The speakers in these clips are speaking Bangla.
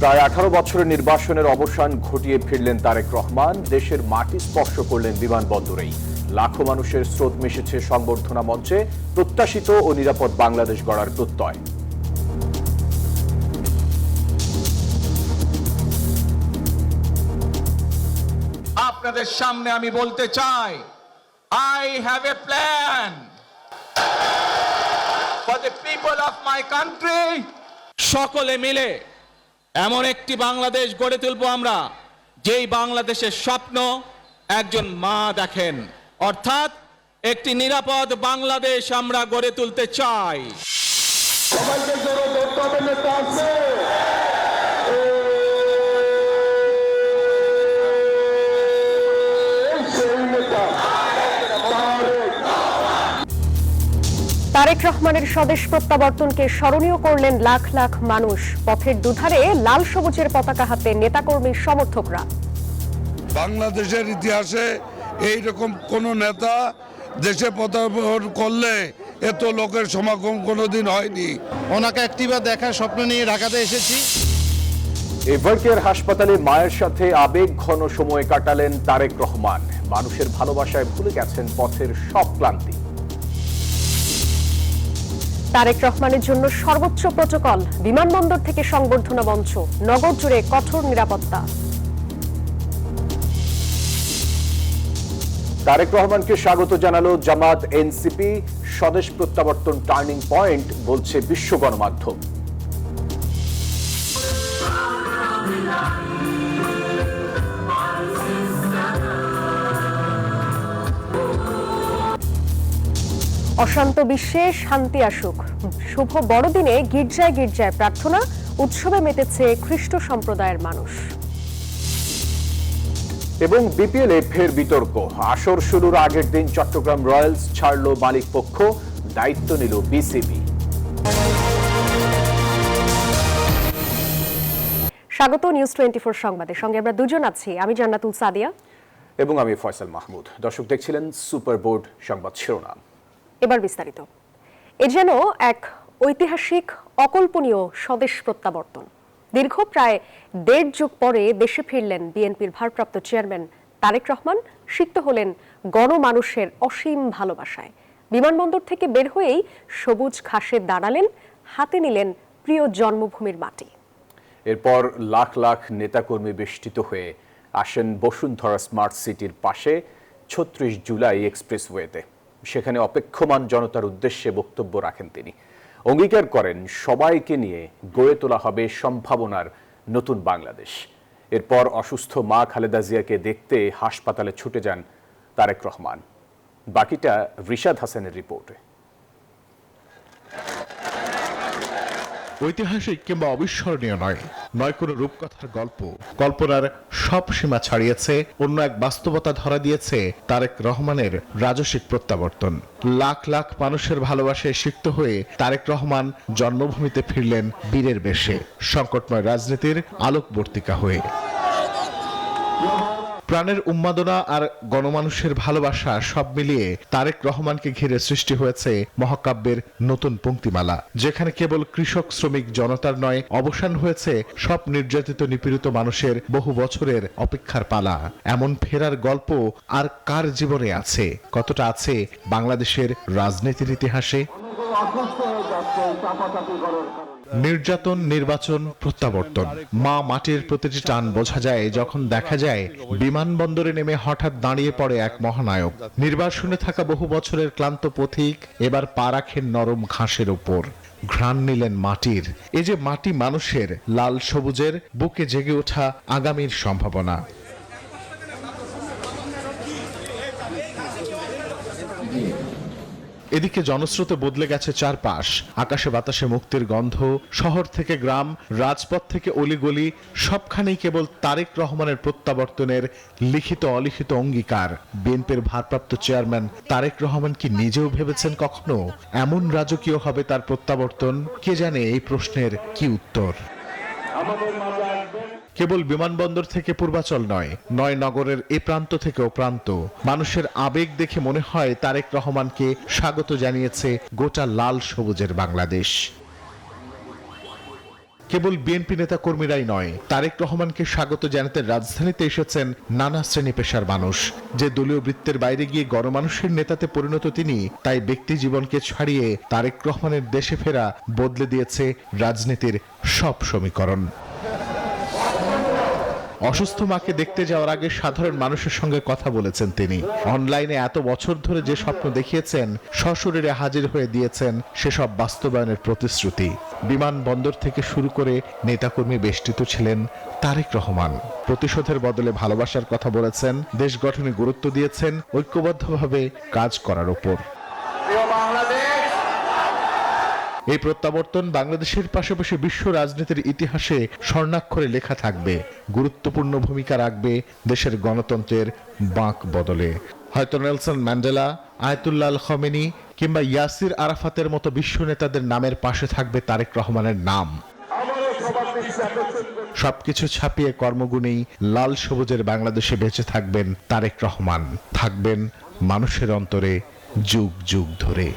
প্রায় 18 বছরের নির্বাসনের অবসান ঘটিয়ে ফিরলেন তারেক রহমান। দেশের মাটি স্পর্শ করলেন বিমানবন্দরেই। লাখো মানুষের স্রোত মিশেছে সংবর্ধনা মঞ্চে। প্রত্যাশিত ও নিরাপদ বাংলাদেশ গড়ার প্রত্যয়। আপনাদের সামনে আমি বলতে চাই, I have a plan for the people of my country. সকলে মিলে এমন একটি বাংলাদেশ গড়ে তুলব আমরা, যেই বাংলাদেশের স্বপ্ন একজন মা দেখেন, অর্থাৎ একটি নিরাপদ বাংলাদেশ আমরা গড়ে তুলতে চাই। সবাইকে জোরে ধরতে হবে, নেতা আছে। তারেক রহমানের স্বদেশ প্রত্যাবর্তনকে স্মরণীয় করলেন লাখ লাখ মানুষ। পথের দুধারে লাল সবুজের পতাকা হাতে নেতাকর্মীর সমর্থকরা। বাংলাদেশের ইতিহাসে এইরকম কোন নেতা দেশে পদার্পণ করলে এত লোকের সমাগম কোনোদিন হয়নি। ওনাকে একটিবার দেখার স্বপ্ন নিয়ে ঢাকাতে এসেছি। এভারকেয়ার হাসপাতালে মায়ের সাথে আবেগ ঘন সময় কাটালেন তারেক রহমান। মানুষের ভালোবাসায় ভুলে গেছেন পথের সব ক্লান্তি। তারেক রহমানের জন্য সর্বোচ্চ প্রটোকল। বিমানবন্দর থেকে সংবর্ধনা মঞ্চ, নগর জুড়ে কঠোর নিরাপত্তা। তারেক রহমানকে স্বাগত জানালো জামাত, এনসিপি। স্বদেশ প্রত্যাবর্তন টার্নিং পয়েন্ট বলছে বিশ্ব গণমাধ্যম। অশান্ত বিশ্বে শান্তি আসুক। শুভ বড়দিনে গির্জায় গির্জায় প্রার্থনা, উৎসবে মেতেছে খ্রিস্ট সম্প্রদায়ের মানুষ। এবং বিপিএল এ ফের বিতর্ক। আসর শুরুর আগের দিন চট্টগ্রাম রয়্যালস ছাড়ল মালিক পক্ষ, দায়িত্ব নিল বিসিবি। স্বাগত নিউজ 24 সংবাদের সঙ্গে আমরা দুজন আছি, আমি জান্নাতুল সাদিয়া এবং আমি ফয়সাল মাহমুদ। দর্শক দেখছিলেন সুপার বোর্ড সংবাদ শিরোনাম। এবার বিস্তারিত। এ যেন এক ঐতিহাসিক অকল্পনীয় স্বদেশ প্রত্যাবর্তন। দীর্ঘ প্রায় 1.5 যুগ পরে দেশে ফিরলেন বিএনপির ভারপ্রাপ্ত চেয়ারম্যান তারেক রহমান। সিক্ত হলেন গণমানুষের অসীম ভালোবাসায়। বিমানবন্দর থেকে বের হয়েই সবুজ ঘাসে দাঁড়ালেন, হাতে নিলেন প্রিয় জন্মভূমির মাটি। এরপর লাখ লাখ নেতাকর্মী বেষ্টিত হয়ে আসেন বসুন্ধরা স্মার্ট সিটির পাশে 36 জুলাই এক্সপ্রেসওয়েতে। সেখানে অপেক্ষমান জনতার উদ্দেশ্যে বক্তব্য রাখেন তিনি। অঙ্গীকার করেন সবাইকে নিয়ে গড়ে তোলা হবে সম্ভাবনার নতুন বাংলাদেশ। এরপর অসুস্থ মা খালেদা জিয়াকে দেখতে হাসপাতালে ছুটে যান তারেক রহমান। বাকিটা রিশাদ হাসানের রিপোর্টে। ঐতিহাসিক কিংবা অবিস্মরণীয় নয় কোনো রূপকথার গল্প। কল্পনার সব সীমা ছাড়িয়েছে, অন্য এক বাস্তবতা ধরা দিয়েছে তারেক রহমানের রাজসিক প্রত্যাবর্তন। লাখ লাখ মানুষের ভালোবাসায় সিক্ত হয়ে তারেক রহমান জন্মভূমিতে ফিরলেন বীরের বেশে, সংকটময় রাজনীতির আলোকবর্তিকা হয়ে। প্রাণের উন্মাদনা আর গণমানুষের ভালোবাসা সব মিলিয়ে তারেক রহমানকে ঘিরে সৃষ্টি হয়েছে মহাকাব্যের নতুন পংক্তিমালা, যেখানে কেবল কৃষক শ্রমিক জনতার নয়, অবসান হয়েছে সব নির্যাতিত নিপীড়িত মানুষের বহু বছরের অপেক্ষার পালা। এমন ফেরার গল্প আর কার জীবনে আছে? কতটা আছে বাংলাদেশের রাজনীতির ইতিহাসে? নির্যাতন, নির্বাচন, প্রত্যাবর্তন, মা মাটির প্রতিটি টান বোঝা যায় যখন দেখা যায় বিমানবন্দরে নেমে হঠাৎ দাঁড়িয়ে পড়ে এক মহানায়ক। নির্বাসনে থাকা বহু বছরের ক্লান্ত পথিক এবার পা রাখেন নরম ঘাসের উপর, ঘ্রাণ নিলেন মাটির। এই যে মাটি মানুষের, লাল সবুজের, বুকে জেগে ওঠা আগামীর সম্ভাবনা। এদিকে জনস্রোতে বদলে গেছে চারপাশ। আকাশে বাতাসে মুক্তির গন্ধ, শহর থেকে গ্রাম, রাজপথ থেকে অলিগলি, সবখানেই কেবল তারেক রহমানের প্রত্যাবর্তনের লিখিত অলিখিত অঙ্গীকার। বিএনপির ভারপ্রাপ্ত চেয়ারম্যান তারেক রহমান কি নিজেও ভেবেছেন কখনো এমন রাজকীয় হবে তার প্রত্যাবর্তন? কে জানে এই প্রশ্নের কি উত্তর। কেবল বিমানবন্দর থেকে পূর্বাচল নয় নগরের এ প্রান্ত থেকে ও প্রান্ত। মানুষের আবেগ দেখে মনে হয় তারেক রহমানকে স্বাগত জানিয়েছে গোটা লাল সবুজের বাংলাদেশ। কেবল বিএনপি নেতা কর্মীরাই নয়, তারেক রহমানকে স্বাগত জানাতে রাজধানীতে এসেছেন নানা শ্রেণী পেশার মানুষ। যে দলীয় বৃত্তের বাইরে গিয়ে গণমানুষের নেতাতে পরিণত তিনি, তাই ব্যক্তি জীবনকে ছাড়িয়ে তারেক রহমানের দেশে ফেরা বদলে দিয়েছে রাজনীতির সব সমীকরণ। অসুস্থ মাকে দেখতে যাওয়ার আগে সাধারণ মানুষের সঙ্গে কথা বলেছেন তিনি। অনলাইনে এত বছর ধরে যে স্বপ্ন দেখিয়েছেন, সশরীরে হাজির হয়ে দিয়েছেন সেসব বাস্তবায়নের প্রতিশ্রুতি। বিমানবন্দর থেকে শুরু করে নেতাকর্মী বেষ্টিত ছিলেন তারেক রহমান। প্রতিশোধের বদলে ভালোবাসার কথা বলেছেন, দেশ গঠনে গুরুত্ব দিয়েছেন, ঐক্যবদ্ধভাবে কাজ করার উপর। এই প্রত্যাবর্তন বাংলাদেশের পাশাপাশি বিশ্ব রাজনীতির ইতিহাসে স্বর্ণাক্ষরে লেখা থাকবে, গুরুত্বপূর্ণ ভূমিকা রাখবে দেশের গণতন্ত্রের বাঁক বদলে। হয়তো নেলসন ম্যান্ডেলা, আয়াতুল্লাহ আল খামেনি কিংবা ইয়াসির আরাফাতের মতো বিশ্ব নেতাদের নামের পাশে থাকবে তারেক রহমানের নাম। সবকিছু ছাপিয়ে কর্মগুণেই লাল সবুজের বাংলাদেশে বেঁচে থাকবেন তারেক রহমান, থাকবেন মানুষের অন্তরে যুগ যুগ ধরে।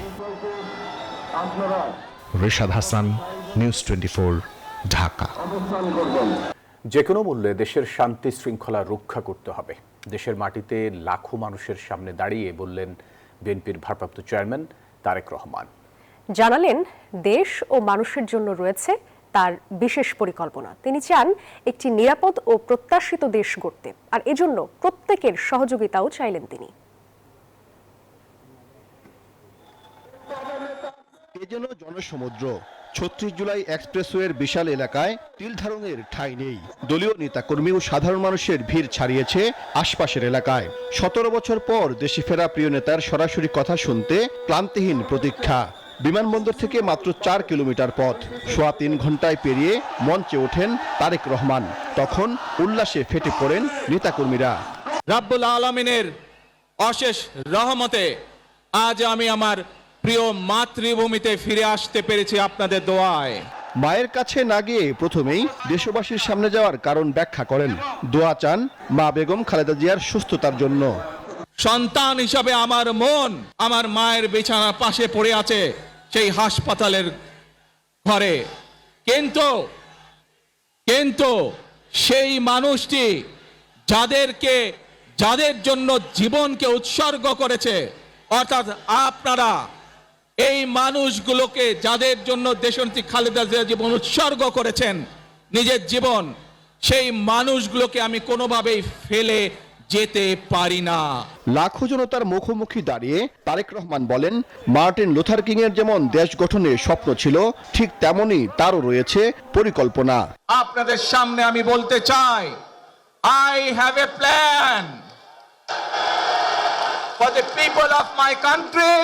রিশাদ হাসান, নিউজ 24, ঢাকা। যে কোনো মূল্যে দেশের শান্তি শৃঙ্খলা রক্ষা করতে হবে, দেশের মাটিতে লাখো মানুষের সামনে দাঁড়িয়ে বললেন বিএনপির ভারপ্রাপ্ত চেয়ারম্যান তারেক রহমান। জানালেন দেশ ও মানুষের জন্য রয়েছে তার বিশেষ পরিকল্পনা। তিনি চান একটি নিরাপদ ও প্রত্যাশিত দেশ গড়তে, আর এজন্য প্রত্যেকের সহযোগিতাও চাইলেন তিনি। এ যেন জনসমুদ্র। ৩৬ জুলাই এক্সপ্রেসওয়ের বিশাল এলাকায় তিল ধারণের ঠাঁই নেই। দলীয় নেতাকর্মী ও সাধারণ মানুষের ভিড় ছাড়িয়েছে আশপাশের এলাকায়। ১৭ বছর পর দেশে ফেরা প্রিয় নেতার সরাসরি কথা শুনতে ক্লান্তিহীন প্রতীক্ষা। বিমানবন্দর থেকে মাত্র ৪ কিলোমিটার পথ, সোয়া ৩ ঘন্টায় পেরিয়ে মঞ্চে ওঠেন তারেক রহমান। তখন উল্লাসে ফেটে পড়েন নেতাকর্মীরা। রাব্বুল আলামিনের অশেষ রহমতে আজ আমি আমার প্রিয় মাতৃভূমিতে ফিরে আসতে পেরেছি আপনাদের দোয়ায়। মায়ের কাছে না গিয়ে প্রথমেই দেশবাসীর সামনে যাওয়ার কারণ ব্যাখ্যা করেন। দোয়া চান মা বেগম খালেদা জিয়ার সুস্থতার জন্য। সন্তান হিসাবে আমার মন আমার মায়ের বিছানার পাশে পড়ে আছে সেই হাসপাতালের ঘরে, কিন্তু সেই মানুষটি যাদের জন্য জীবনকে উৎসর্গ করেছে, অর্থাৎ আপনারা এই মানুষগুলোকে যাদের জন্য দেশনেত্রী খালেদা জিয়া জীবন উৎসর্গ করেছেন নিজের জীবন, সেই মানুষগুলোকে আমি কোনোভাবেই ফেলে যেতে পারি না। লাখো জনতার মুখোমুখি দাঁড়িয়ে তারেক রহমান বলেন, মার্টিন লুথার কিং এর যেমন দেশ গঠনের স্বপ্ন ছিল, ঠিক তেমনি তারও রয়েছে পরিকল্পনা। আপনাদের সামনে আমি বলতে চাই, I have a plan for the people of my country,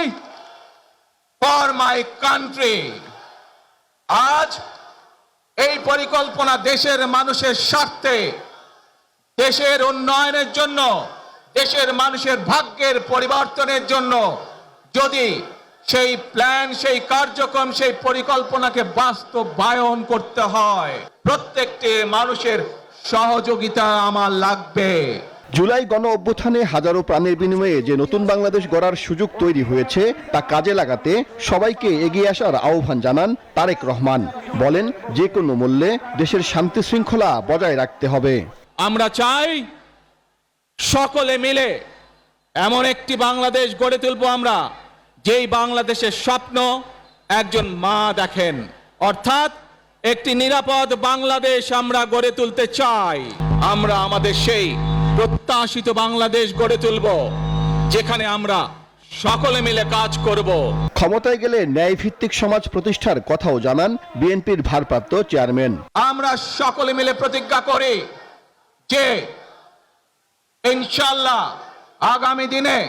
for my country. আজ এই পরিকল্পনা দেশের মানুষের স্বার্থে, দেশের উন্নয়নের জন্য, দেশের মানুষের ভাগ্যের পরিবর্তনের জন্য। যদি সেই প্ল্যান, সেই কার্যক্রম, সেই পরিকল্পনাকে বাস্তবায়ন করতে হয়, প্রত্যেকটি মানুষের সহযোগিতা আমার লাগবে। জুলাই গণ অভ্যুত্থানে হাজারো প্রাণের বিনিময়ে যে নতুন বাংলাদেশ গড়ার সুযোগ তৈরি হয়েছে, তা কাজে লাগাতে সবাইকে এগিয়ে আসার আহ্বান জানান তারেক রহমান। বলেন, যে কোনো মূল্যে দেশের শান্তি শৃঙ্খলা বজায় রাখতে হবে। আমরা চাই সকলে মিলে এমন একটি বাংলাদেশ গড়ে তুলব আমরা, যেই বাংলাদেশের স্বপ্ন একজন মা দেখেন, অর্থাৎ একটি নিরাপদ বাংলাদেশ আমরা গড়ে তুলতে চাই। আমরা আমাদের সেই প্রত্যাশিত বাংলাদেশ গড়ে তুলব, যেখানে আমরা সকলে মিলে কাজ করব। ক্ষমতায় গেলে ন্যায় ভিত্তিক সমাজ প্রতিষ্ঠার কথাও জানান বিএনপির ভারপ্রাপ্ত চেয়ারম্যান। আমরা সকলে মিলে প্রতিজ্ঞা করি যে ইনশাআল্লাহ আগামী দিনে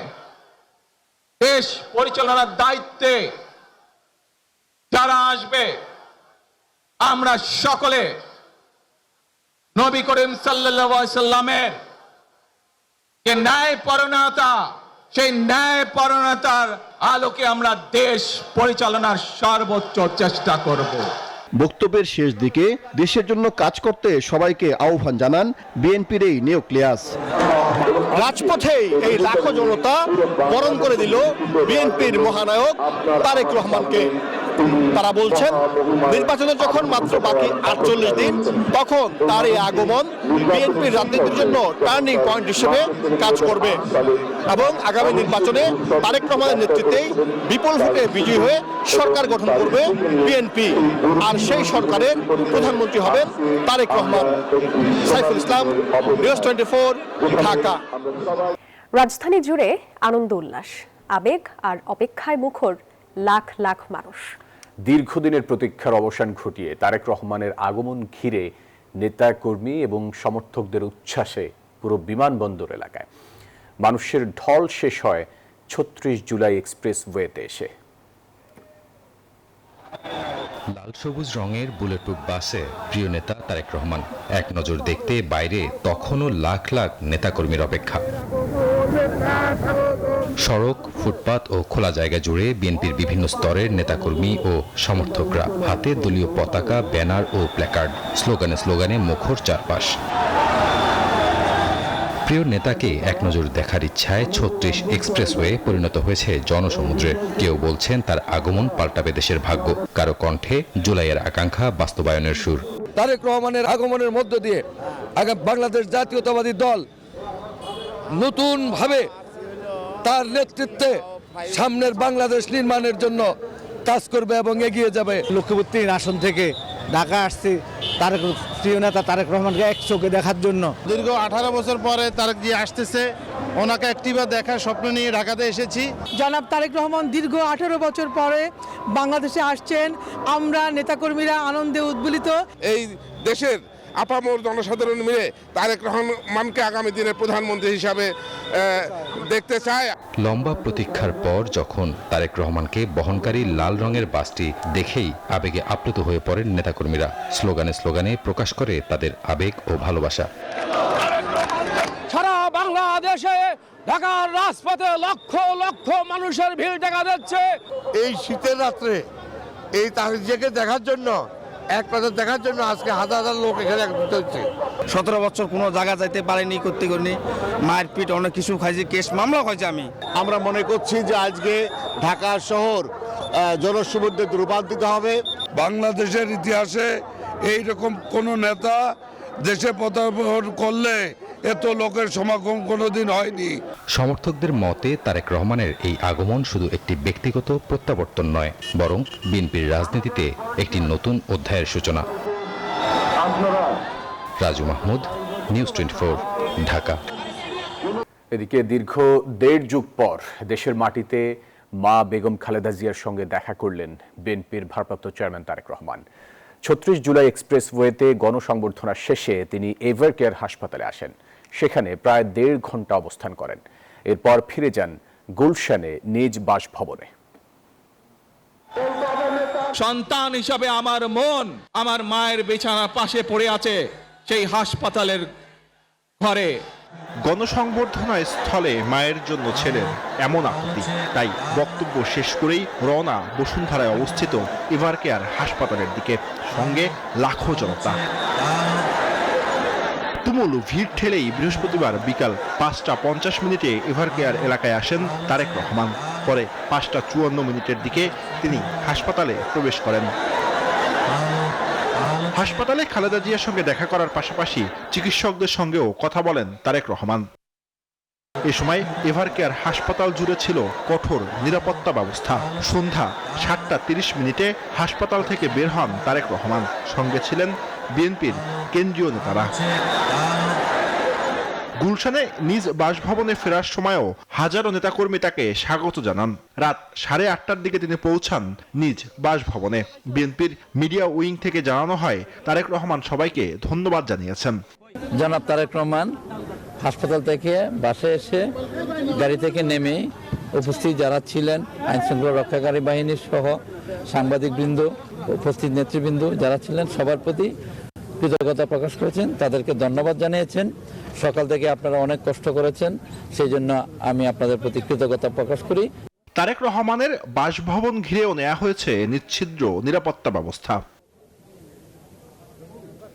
দেশ পরিচালনার দায়িত্বে যারা আসবে, আমরা সকলে নবী করিম সাল্লাল্লাহু আলাইহি সাল্লামের যে ন্যায়পরায়ণতা, সেই ন্যায়পরায়ণতার আলোকে আমরা দেশ পরিচালনার সর্বোচ্চ চেষ্টা করব। বক্তব্যের শেষ দিকে দেশের জন্য কাজ করতে সবাইকে আহ্বান জানান বিএনপির এই নিউক্লিয়াস। রাজপথে এই লাখো জনতা বরণ করে দিল বিএনপির মহানায়ক তারেক রহমানকে। তারা বলছেন নির্বাচনের যখন মাত্র বাকি 48 দিন তখন তার এই আগমন বিএনপির রাজনীতির জন্য টার্নিং পয়েন্ট হিসেবে কাজ করবে এবং আগামী নির্বাচনে তারেক রহমানের নেতৃত্বেই বিপুল ভোটে বিজয়ী হয়ে সরকার গঠন করবে বিএনপি, আর সেই সরকারের প্রধানমন্ত্রী হবেন তারেক রহমান। সাইফুল ইসলাম, নিউজ 24, ঢাকা। রাজধানী জুড়ে আনন্দ উল্লাস, আবেগ আর অপেক্ষায় মুখর লাখ লাখ মানুষ। দীর্ঘদিনের প্রতীক্ষার অবসান ঘটিয়ে তারেক রহমানের আগমন ঘিরে নেতা কর্মী এবং সমর্থকদের উচ্ছ্বাসে পুরো বিমানবন্দর এলাকায় মানুষের ঢল শেষ হয় ৩৬ জুলাই এক্সপ্রেসওয়েতে এসে। লাল সবুজ রঙের বুলেটপ্রুফ বাসে প্রিয় নেতা তারেক রহমান। এক নজর দেখতে বাইরে তখনও লাখ লাখ নেতাকর্মীর অপেক্ষা। সড়ক, ফুটপাত ও খোলা জায়গা জুড়ে বিএনপির বিভিন্ন স্তরের নেতাকর্মী ও সমর্থকরা, হাতে দলীয় পতাকা, ব্যানার ও প্ল্যাকার্ড, স্লোগানে স্লোগানে মুখর চারপাশ। প্রিয় নেতাকে এক নজর দেখার ইচ্ছায় ৩৬ এক্সপ্রেসওয়ে পরিণত হয়েছে জনসমুদ্রে। কেউ বলছেন তার আগমন পাল্টাবে দেশের ভাগ্য, কারো কণ্ঠে জুলাইয়ের আকাঙ্ক্ষা বাস্তবায়নের সুর। তারেক রহমানের আগমনের মধ্য দিয়ে বাংলাদেশ জাতীয়তাবাদী দল নতুনভাবে তার নেতৃত্বে সামনের বাংলাদেশ নির্মাণের জন্য কাজ করবে এবং এগিয়ে যাবে। লক্ষ্মীপুর ৩ আসন থেকে ঢাকা আসছি তারেক প্রিয় নেতা তারেক রহমানকে এক চোখে দেখার জন্য। দীর্ঘ 18 বছর পরে তারেক জি আসতেছে, ওনাকে একটিবার দেখার স্বপ্ন নিয়ে ঢাকাতে এসেছি। জনাব তারেক রহমান দীর্ঘ 18 বছর পরে বাংলাদেশে আসছেন। আমরা নেতাকর্মীরা আনন্দে উদ্বেলিত। এই দেশের আপামর জনসাধারণ মিলে তারেক রহমানকে আগামী দিনের প্রধানমন্ত্রী হিসাবে দেখতে চায়। লম্বা প্রতীক্ষার পর যখন তারেক রহমানকে বহনকারী লাল রঙের বাসটি দেখেই আবেগে আপ্লুত হয়ে পড়েন নেতাকর্মীরা। স্লোগানে স্লোগানে প্রকাশ করে তাদের আবেগ ও ভালোবাসা। সারা বাংলাদেশে ঢাকার রাজপথে লক্ষ লক্ষ মানুষের ভিড় দেখা যাচ্ছে। এই শীতের রাত্রে এই তারেক জিকে দেখার জন্য, এক নজর দেখার জন্য আজকে হাজার হাজার লোক এখানে একত্রিত হচ্ছে। 17 বছর কোনো জায়গা যাইতে পারিনি, করতে করিনি, মায়ের পিঠ অনেক কিছু খাইছি, কেস মামলা খাইছি আমি। আমরা মনে করছি যে আজকে ঢাকা শহর জনসমুদ্রে রূপান্তরিত হবে। বাংলাদেশের ইতিহাসে এইরকম কোন নেতা দেশে পদার্পণ করলে এত লোকের সমাগম কোনোদিন হয়নি। সমর্থকদের মতে তারেক রহমানের এই আগমন শুধু একটি ব্যক্তিগত প্রত্যাবর্তন নয়, বরং বিএনপির রাজনীতিতে একটি নতুন অধ্যায়ের সূচনা। রাজু মাহমুদ, নিউজ 24, ঢাকা। এদিকে দীর্ঘ 1.5 যুগ পর দেশের মাটিতে মা বেগম খালেদা জিয়ার সঙ্গে দেখা করলেন বিএনপির ভারপ্রাপ্ত চেয়ারম্যান তারেক রহমান। ৩৬ জুলাই এক্সপ্রেসওয়েতে গণসংবর্ধনা শেষে তিনি এভারকেয়ার হাসপাতালে আসেন। সেখানে প্রায় 1.5 ঘন্টা অবস্থান করেন। এরপর ফিরে যান গুলশানে নিজ বাসভবনে। সন্তান হিসাবে আমার মন আমার মায়ের বিছানার পাশে পড়ে আছে, সেই হাসপাতালের ঘরে। গণসংবর্ধনা স্থলে মায়ের জন্য ছেলের এমন আকুতি, তাই বক্তব্য শেষ করেই রওনা বসুন্ধরায় অবস্থিত এভারকেয়ার হাসপাতালের দিকে, সঙ্গে লাখো জনতা। তুমুল ভিড় ঠেলেই বৃহস্পতিবার বিকাল 5:50 এভারকেয়ার এলাকায় আসেন তারেক রহমান। পরে 5:54 দিকে তিনি হাসপাতালে প্রবেশ করেন। হাসপাতালে খালেদা জিয়ার সঙ্গে দেখা করার পাশাপাশি চিকিৎসকদের সঙ্গেও কথা বলেন তারেক রহমান। এ সময় এভারকেয়ার হাসপাতাল জুড়ে ছিল কঠোর নিরাপত্তা ব্যবস্থা। সন্ধ্যা 7:30 হাসপাতাল থেকে বের হন তারেক রহমান, সঙ্গে ছিলেন বিএনপির কেন্দ্রীয় নেতারা। গুলশানে নিজ বাসভবনে ফেরার সময়ও হাজারো নেতাকর্মী তাকে স্বাগত জানান। রাত 8:30 দিকে তিনি পৌঁছান নিজ বাসভবনে। বিএনপির মিডিয়া উইং থেকে জানানো হয় তারেক রহমান সবাইকে ধন্যবাদ জানিয়েছেন। জনাব তারেক রহমান হাসপাতাল থেকে বাসে এসে গাড়ি থেকে নেমে উপস্থিত যারা ছিলেন আইন শৃঙ্খলা রক্ষাকারী বাহিনীর সহ সাংবাদিকবৃন্দ, উপস্থিত নেতৃবৃন্দ যারা ছিলেন সবার প্রতি কৃতজ্ঞতা প্রকাশ করেছেন, তাদেরকে ধন্যবাদ জানিয়েছেন। সকাল থেকে আপনারা অনেক কষ্ট করেছেন, সেই জন্য আমি আপনাদের প্রতি কৃতজ্ঞতা প্রকাশ করি। তারেক রহমানের বাসভবন ঘিরেও নেওয়া হয়েছে নিচ্ছিদ্র নিরাপত্তা ব্যবস্থা।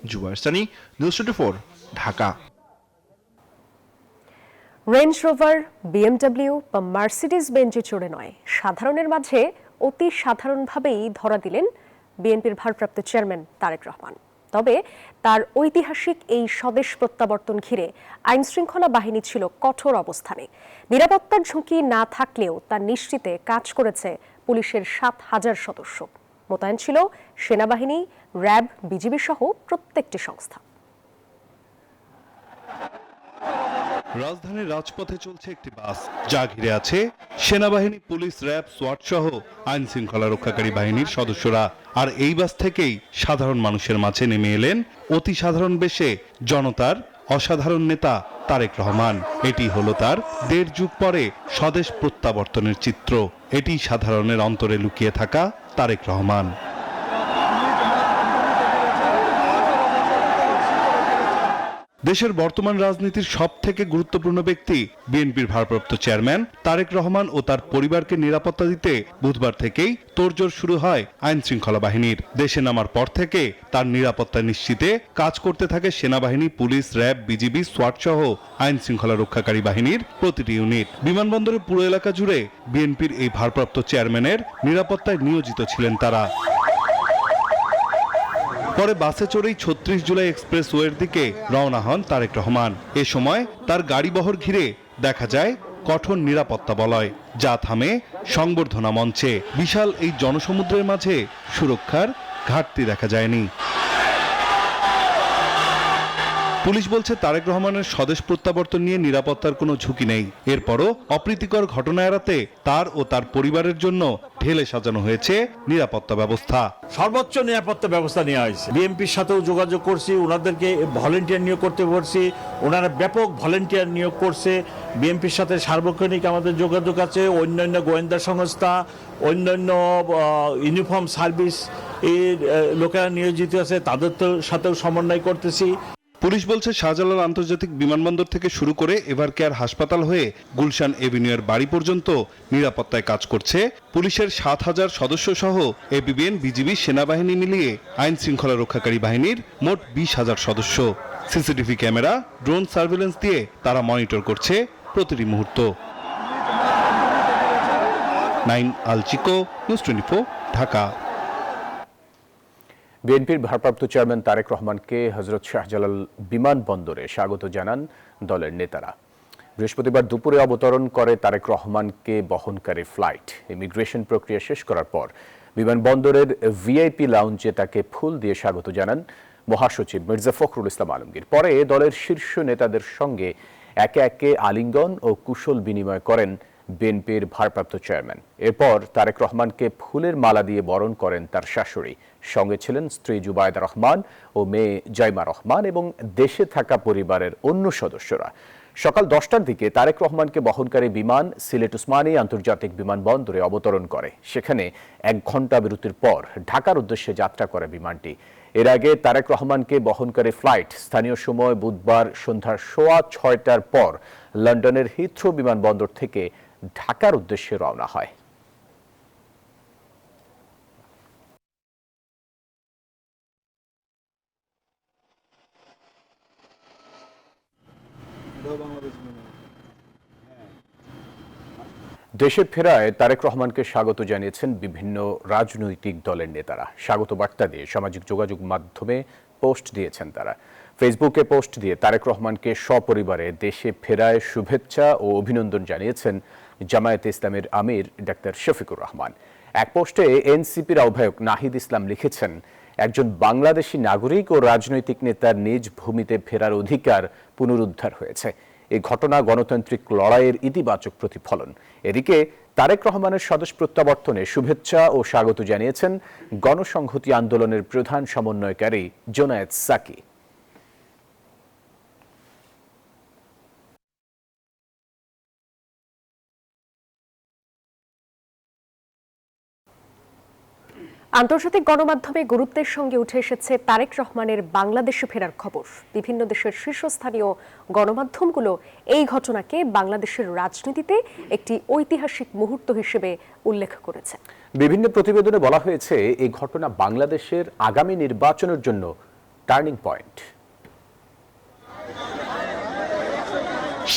Zubair Sunny, news 24, Dhaka. Range Rover, BMW বা মার্সিডিজ বেঞ্জে চড়ে নয়, সাধারণের মাঝে অতি সাধারণভাবেই ধরা দিলেন বিএনপির ভারপ্রাপ্ত চেয়ারম্যান তারেক রহমান। তবে তার ঐতিহাসিক এই স্বদেশ প্রত্যাবর্তন ঘিরে আইনশৃঙ্খলা বাহিনী ছিল কঠোর অবস্থানে। নিরাপত্তার ঝুঁকি না থাকলেও তা নিশ্চিতে কাজ করেছে পুলিশের ৭,০০০ সদস্য। মোতায়েন ছিল সেনাবাহিনী, র্যাব, বিজিবি সহ প্রত্যেকটি সংস্থা। রাজধানীর রাজপথে চলছে একটি বাস, যা ঘিরে আছে সেনাবাহিনী, পুলিশ, র্যাব, সোয়াট সহ আইন শৃঙ্খলা রক্ষাকারী বাহিনীর সদস্যরা। আর এই বাস থেকেই সাধারণ মানুষের মাঝে নেমে এলেন অতি সাধারণ বেশে জনতার অসাধারণ নেতা তারেক রহমান। এটি হলো তার ১.৫ যুগ পরে স্বদেশ প্রত্যাবর্তনের চিত্র। এটি সাধারণের অন্তরে লুকিয়ে থাকা তারেক রহমান। দেশের বর্তমান রাজনীতির সবথেকে গুরুত্বপূর্ণ ব্যক্তি বিএনপির ভারপ্রাপ্ত চেয়ারম্যান তারেক রহমান ও তার পরিবারকে নিরাপত্তা দিতে বুধবার থেকেই তোড়জোড় শুরু হয় আইন শৃঙ্খলা বাহিনীর। দেশে নামার পর থেকে তার নিরাপত্তা নিশ্চিতে কাজ করতে থাকে সেনাবাহিনী, পুলিশ, র্যাব, বিজিবি, সোয়াট সহ আইন শৃঙ্খলা রক্ষাকারী বাহিনীর প্রতিটি ইউনিট। বিমানবন্দরের পুরো এলাকা জুড়ে বিএনপির এই ভারপ্রাপ্ত চেয়ারম্যানের নিরাপত্তায় নিয়োজিত ছিলেন তারা। পরে বাসে চড়েই ৩৬ জুলাই এক্সপ্রেসওয়ের দিকে রওনা হন তারেক রহমান। এ সময় তার গাড়িবহর ঘিরে দেখা যায় কঠোর নিরাপত্তা বলয়, যা থামে সংবর্ধনা মঞ্চে। বিশাল এই জনসমুদ্রের মাঝে সুরক্ষার ঘাটতি দেখা যায়নি। পুলিশ বলছে তারেক রহমানের স্বদেশ প্রত্যাবর্তন নিয়ে নিরাপত্তার কোনো ঝুঁকি নেই। এরপরও অপ্রীতিকর ঘটনা এড়াতে তার ও তার পরিবারের জন্য ঢেলে সাজানো হয়েছে নিরাপত্তা ব্যবস্থা। সর্বোচ্চ নিরাপত্তা ব্যবস্থা নেওয়া হয়েছে। বিএনপির সাথেও যোগাযোগ করছি, ওনাদেরকে ভলেন্টিয়ার নিয়োগ করতে বলছি, ওনারা ব্যাপক ভলেন্টিয়ার নিয়োগ করছে। বিএনপির সাথে সার্বক্ষণিক আমাদের যোগাযোগ আছে। অন্যান্য গোয়েন্দা সংস্থা, অন্যান্য ইউনিফর্ম সার্ভিস এর লোকেরা নিয়োজিত আছে, তাদের সাথেও সমন্বয় করতেছি। পুলিশ বলছে শাহজালাল আন্তর্জাতিক বিমানবন্দর থেকে শুরু করে এভারকেয়ার হাসপাতাল হয়ে গুলশান এভিনিউয়ের বাড়ি পর্যন্ত নিরাপত্তায় কাজ করছে পুলিশের ৭,০০০ সদস্য সহ এপিবিএন, বিজিবি, সেনাবাহিনী মিলিয়ে আইন শৃঙ্খলা রক্ষাকারী বাহিনীর মোট ২০,০০০ সদস্য। সিসিটিভি ক্যামেরা, ড্রোন সার্ভেলেন্স দিয়ে তারা মনিটর করছে প্রতিটি মুহূর্ত। নাইম আল চিকো, নিউজ 24, ঢাকা। বিএনপির ভারপ্রাপ্ত চেয়ারম্যান তারেক রহমানকে হযরত শাহজালাল বিমানবন্দরে স্বাগত জানান দলের নেতারা। বৃহস্পতিবার দুপুরে অবতরণ করে তারেক রহমানকে বহনকারী ফ্লাইট। ইমিগ্রেশন প্রক্রিয়া শেষ করার পর বিমানবন্দরের ভিআইপি লাউঞ্জে তাকে ফুল দিয়ে স্বাগত জানান মহাসচিব মির্জা ফখরুল ইসলাম আলমগীর। পরে দলের শীর্ষ নেতাদের সঙ্গে একে একে আলিঙ্গন ও কুশল বিনিময় করেন বিএনপির ভারপ্রাপ্ত চেয়ারম্যান। এরপর তারেক রহমানকে ফুলের মালা দিয়ে বরণ করেন তার শাশুড়ি। সঙ্গে ছিলেন স্ত্রী জুবায়েদা রহমান ও মেয়ে জাইমা রহমান এবং দেশে থাকা পরিবারের অন্য সদস্যরা। সকাল 10টার দিকে তারেক রহমানকে বহনকারী বিমান সিলেট ওসমানী আন্তর্জাতিক বিমানবন্দরে অবতরণ করে। সেখানে 1 ঘণ্টা বিরতির পর ঢাকার উদ্দেশ্যে যাত্রা করে বিমানটি। এর আগে তারেক রহমানকে বহনকারী ফ্লাইট স্থানীয় সময় বুধবার সন্ধ্যা 6:15টার পর লন্ডনের হিথ্রো বিমানবন্দর থেকে ঢাকার উদ্দেশ্যে রওনা হয়। দেশে ফেরায় তারেক রহমানকে স্বাগত জানিয়েছেন বিভিন্ন রাজনৈতিক দলের নেতারা। স্বাগত বার্তা দিয়ে সামাজিক যোগাযোগ মাধ্যমে পোস্ট দিয়েছেন তারা। ফেসবুকে পোস্ট দিয়ে তারেক রহমানকে সপরিবারে দেশে ফেরায় শুভেচ্ছা ও অভিনন্দন জানিয়েছেন জামায়াতে ইসলামের আমির ডাক্তার শফিকুর রহমান। এক পোস্টে এনসিপির আহ্বায়ক নাহিদ ইসলাম লিখেছেন, একজন বাংলাদেশি নাগরিক ও রাজনৈতিক নেতার নিজ ভূমিতে ফেরার অধিকার পুনরুদ্ধার হয়েছে। এই ঘটনা গণতান্ত্রিক লড়াইয়ের ইতিবাচক প্রতিফলন। এদিকে তারেক রহমানের স্বদেশ প্রত্যাবর্তনে শুভেচ্ছা ও স্বাগত জানিয়েছেন গণসংহতি আন্দোলনের প্রধান সমন্বয়কারী জোনায়েদ সাকি। আন্তর্জাতিক গণমাধ্যমে গুরুত্বের সঙ্গে উঠে এসেছে তারেক রহমানের বাংলাদেশে ফেরার খবর। বিভিন্ন দেশের শীর্ষস্থানীয় গণমাধ্যমগুলো এই ঘটনাকে বাংলাদেশের রাজনীতিতে একটি ঐতিহাসিক মুহূর্ত হিসেবে উল্লেখ করেছে। বিভিন্ন প্রতিবেদনে বলা হয়েছে এই ঘটনা বাংলাদেশের আগামী নির্বাচনের জন্য টার্নিং পয়েন্ট।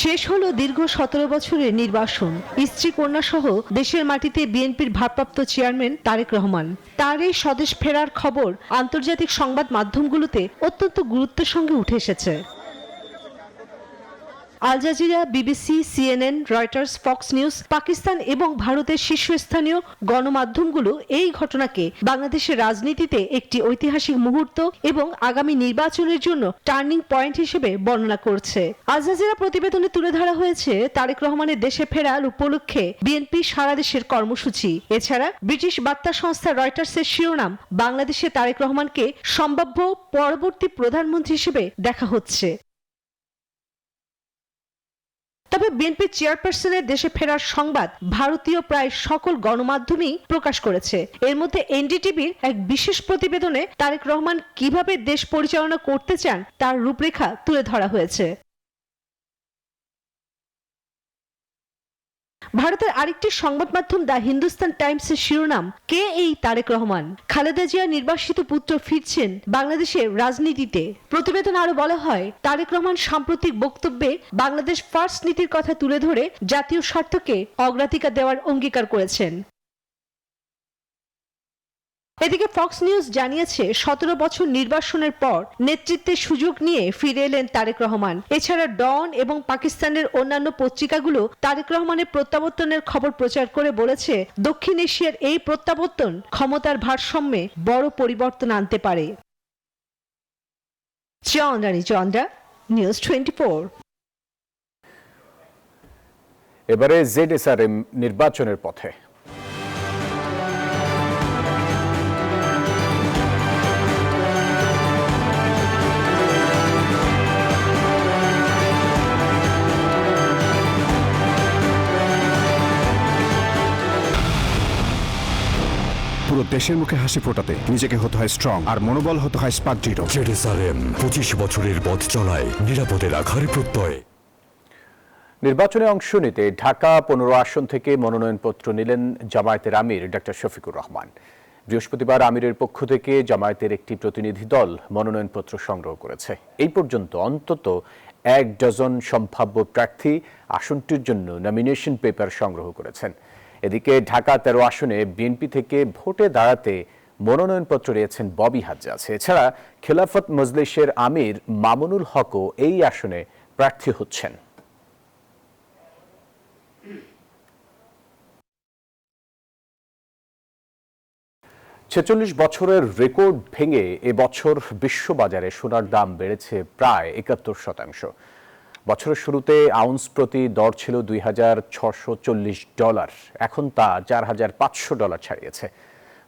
শেষ হলো দীর্ঘ 17 বছরের নির্বাসন। স্ত্রী কন্যা সহ দেশের মাটিতে বিএনপির ভারপ্রাপ্ত চেয়ারম্যান তারেক রহমান। তার এই স্বদেশ ফেরার খবর আন্তর্জাতিক সংবাদ মাধ্যমগুলোতে অত্যন্ত গুরুত্বের সঙ্গে উঠে এসেছে। Al Jazeera, BBC, CNN, Reuters, Fox News, Pakistan এবং ভারতের শীর্ষস্থানীয় গণমাধ্যমগুলো এই ঘটনাকে বাংলাদেশের রাজনীতিতে একটি ঐতিহাসিক মুহূর্ত এবং আগামী নির্বাচনের জন্য টার্নিং পয়েন্ট হিসেবে বর্ণনা করছে। আল জাজিরা প্রতিবেদনে তুলে ধরা হয়েছে তারেক রহমানের দেশে ফেরার উপলক্ষে বিএনপি সারা দেশের কর্মসূচি। এছাড়া ব্রিটিশ বার্তা সংস্থা রয়টার্সের শিরোনাম, বাংলাদেশে তারেক রহমানকে সম্ভাব্য পরবর্তী প্রধানমন্ত্রী হিসেবে দেখা হচ্ছে। তবে বিএনপি চেয়ারপারসনের দেশে ফেরার সংবাদ ভারতীয় প্রায় সকল গণমাধ্যমেই প্রকাশ করেছে। এর মধ্যে এনডিটিভির এক বিশেষ প্রতিবেদনে তারেক রহমান কিভাবে দেশ পরিচালনা করতে চান তার রূপরেখা তুলে ধরা হয়েছে। ভারতের আরেকটি সংবাদ মাধ্যম দ্য হিন্দুস্তান টাইমসের শিরোনাম, কে এই তারেক রহমান? খালেদা জিয়া নির্বাসিত পুত্র ফিরছেন বাংলাদেশের রাজনীতিতে। প্রতিবেদন আরো বলা হয়, তারেক রহমান সাম্প্রতিক বক্তব্যে বাংলাদেশ ফার্স্ট নীতির কথা তুলে ধরে জাতীয় স্বার্থকে অগ্রাধিকার দেওয়ার অঙ্গীকার করেছেন। এদিকে ফক্স নিউজ জানিয়েছে 17 বছর নির্বাসনের পর নেতৃত্বের সুযোগ নিয়ে ফিরে এলেন তারেক রহমান। এছাড়া ডন এবং পাকিস্তানের অন্যান্য পত্রিকাগুলো তারেক রহমানের প্রত্যাবর্তনের খবর প্রচার করে বলেছে, দক্ষিণ এশিয়ার এই প্রত্যাবর্তন ক্ষমতার ভারসাম্যে বড় পরিবর্তন আনতে পারে। চন্দ্রা, নিউজ 24। এবারে জেডএসআরএম নির্বাচনের পথে। পুরো দেশের মুখে হাসি ফোটাতে নিজেকে হতে হয় স্ট্রং, আর মনোবল হতে হয় স্পার্ক জিরো। জেডএসআরএম 25 বছরের পথ চলায় নিরাপদে রাখার প্রত্যয়। নির্বাচনে অংশ নিতে ঢাকা 15 আসন থেকে মনোনয়নপত্র নিলেন জামায়াতের আমির ডক্টর শফিকুর রহমান। বৃহস্পতিবার আমিরের পক্ষ থেকে জামায়াতের একটি প্রতিনিধি দল মনোনয়নপত্র সংগ্রহ করেছে। এই পর্যন্ত অন্তত 1 ডজন সম্ভাব্য প্রার্থী আসনটির জন্য নমিনেশন পেপার সংগ্রহ করেছেন। এদিকে ঢাকা 13 আসনে বিএনপি থেকে ভোটে দাঁড়াতে মনোনয়নপত্র নিয়েছেন ববি হাজ্জাজ। এছাড়া খেলাফত মজলিসের আমির মামুনুল হকও এই আসনে প্রার্থী হচ্ছেন। ছেচল্লিশ বছরের রেকর্ড ভেঙে এবছর বিশ্ববাজারে সোনার দাম বেড়েছে প্রায় 71%। বছরের শুরুতে আউন্স প্রতি দর ছিল $2,640, এখন তা $4,500 ছাড়িয়েছে।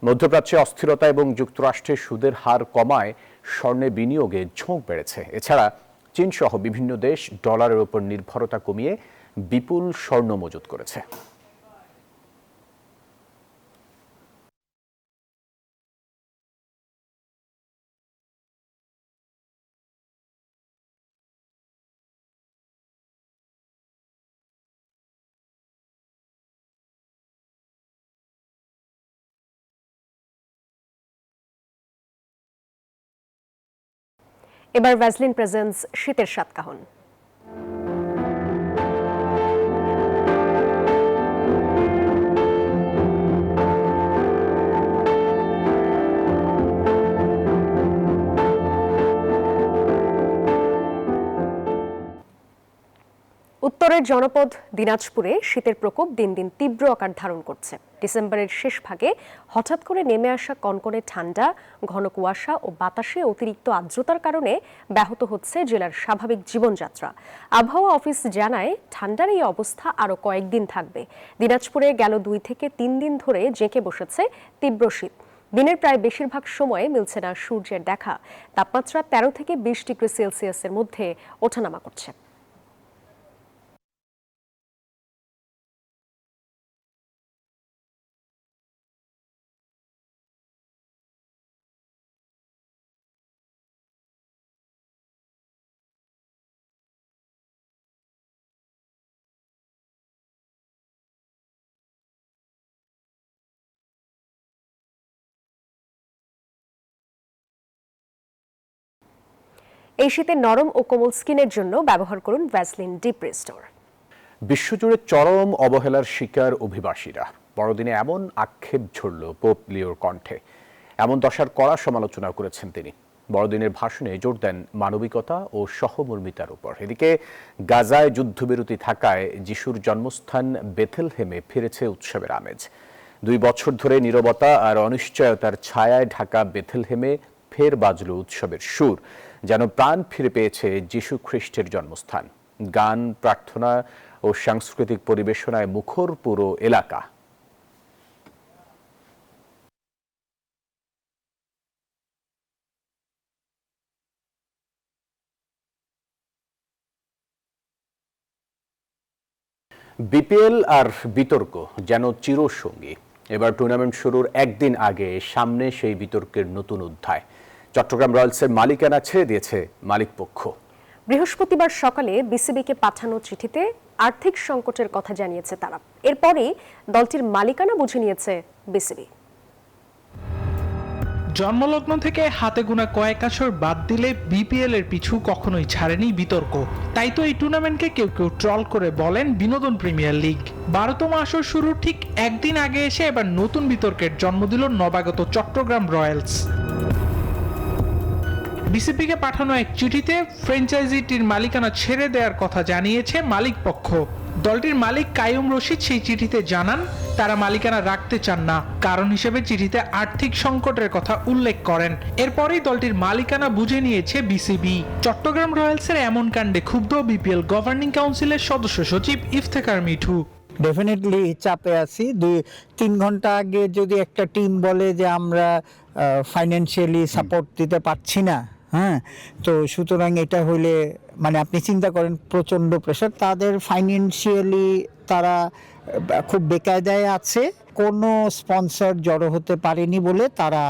মধ্যপ্রাচ্যে অস্থিরতা এবং যুক্তরাষ্ট্রের সুদের হার কমায় স্বর্ণে বিনিয়োগে ঝোঁক বেড়েছে। এছাড়া চীন সহ বিভিন্ন দেশ ডলারের উপর নির্ভরতা কমিয়ে বিপুল স্বর্ণ মজুত করেছে। এবার ভ্যাসলিন প্রেজেন্স শীতের সাতকাহন। উত্তরের জনপদ দিনাজপুরে শীতের প্রকোপ দিন দিন তীব্র আকার ধারণ করছে। ডিসেম্বরের শেষ ভাগে হঠাৎ করে নেমে আসা কনকনে ঠান্ডা, ঘন কুয়াশা ও বাতাসে অতিরিক্ত আর্দ্রতার কারণে ব্যাহত হচ্ছে জেলার স্বাভাবিক জীবনযাত্রা। আবহাওয়া অফিস জানায়, ঠান্ডার এই অবস্থা আরও কয়েকদিন থাকবে। দিনাজপুরে গেল 2 থেকে 3 দিন ধরে জেঁকে বসেছে তীব্র শীত। দিনের প্রায় বেশিরভাগ সময়ে মিলছে না সূর্যের দেখা। তাপমাত্রা 13 থেকে 20 ডিগ্রি সেলসিয়াসের মধ্যে ওঠানামা করছে। এই শীতে নরম ও কোমল স্কিনের জন্য ব্যবহার করুন ভ্যাসলিন ডিপ রেস্টোর। বিশ্বজুড়ে চরম অবহেলার শিকার অভিবাসীরা। বড়দিনে এমন আক্ষেপ ঝরল পোপ লিওর কণ্ঠে। এমন দশার কড়া সমালোচনা করেছেন তিনি। বড়দিনের ভাষণে জোর দেন মানবিকতা ও সহমর্মিতার উপর। এদিকে গাজায় যুদ্ধবিরতি থাকায় যিশুর জন্মস্থান বেথেলহেমে ফিরেছে উৎসবের আমেজ। 2 বছর ধরে নীরবতা আর অনিশ্চয়তার ছায়ায় ঢাকা বেথেলহেমে ফের বাজল উৎসবের সুর, যেন প্রাণ ফিরে পেয়েছে যিশু খ্রিস্টের জন্মস্থান। গান, প্রার্থনা ও সাংস্কৃতিক পরিবেশনায় মুখর পুরো এলাকা। বিপিএল আর বিতর্ক যেন চিরসঙ্গী। এবার টুর্নামেন্ট শুরুর একদিন আগে সামনে সেই বিতর্কের নতুন অধ্যায়। চট্টগ্রাম রয়্যালসের মালিকানা ছেড়ে দিয়েছে মালিকপক্ষ। বৃহস্পতিবার সকালে বিসিবিকে পাঠানো চিঠিতে আর্থিক সংকটের কথা জানিয়েছে তারা। এরপরই দলটির মালিকানা বুঝে নিয়েছে বিসিবি। জন্মলগ্ন থেকে হাতে গোনা কয়েক আসর বাদ দিলে বিপিএল এর পিছু কখনোই ছাড়েনি বিতর্ক। তাই তো এই টুর্নামেন্টকে কেউ কেউ ট্রল করে বলেন বিনোদন প্রিমিয়ার লিগ। 12তম আসর শুরুর ঠিক একদিন আগে এসে এবার নতুন বিতর্কের জন্ম দিল নবাগত চট্টগ্রাম রয়্যালস। বিসিবিকে পাঠানো এক চিঠিতে ফ্র্যাঞ্চাইজিটির মালিকানা ছেড়ে দেওয়ার কথা জানিয়েছে মালিক পক্ষ। দলটির মালিক কাইয়ুম রশিদ সেই চিঠিতে জানান তারা মালিকানা রাখতে চান না। কারণ হিসেবে চিঠিতে আর্থিক সংকটের কথা উল্লেখ করেন। এরপরেই দলটির মালিকানা বুঝে নিয়েছে বিসিবি। চট্টগ্রাম রয়্যালসের এমন কাণ্ডে ক্ষুব্ধ বিপিএল গভর্নিং কাউন্সিলের সদস্য সচিব ইফতেখার মিঠু। ডেফিনেটলি চাপে আছি। 2-3 ঘন্টা আগে যদি একটা টিম বলে যে আমরা ফাইন্যান্সিয়ালি সাপোর্ট দিতে পারছি না, হ্যাঁ, তো সুতরাং এটা হইলে মানে আপনি চিন্তা করেন প্রচণ্ড প্রেশার। তাদের ফাইন্যান্সিয়ালি তারা খুব বেকায়দায় আছে। কোনো স্পন্সর জড়ো হতে পারেনি বলে তারা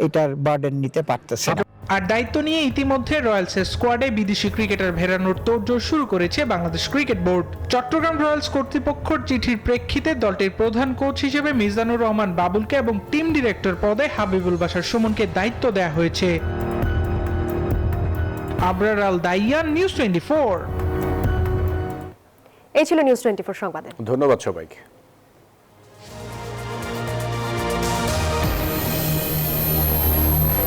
এটার বার্ডেন নিতে পারতেছে না। আর দায়িত্ব নিয়ে ইতিমধ্যে রয়্যালসের স্কোয়াডে বিদেশি ক্রিকেটার ফেরানোর তোড়জোড় শুরু করেছে Bangladesh cricket board. Chattogram Royals কর্তৃপক্ষের চিঠির প্রেক্ষিতে দলটির প্রধান কোচ হিসেবে মিজানুর রহমান বাবুলকে এবং টিম ডিরেক্টর পদে হাবিবুল বাশার সুমনকে দায়িত্ব দেওয়া হয়েছে। আবরার আল দাইয়ান, নিউজ 24। এই ছিল নিউজ 24 সংবাদে। ধন্যবাদ সবাইকে।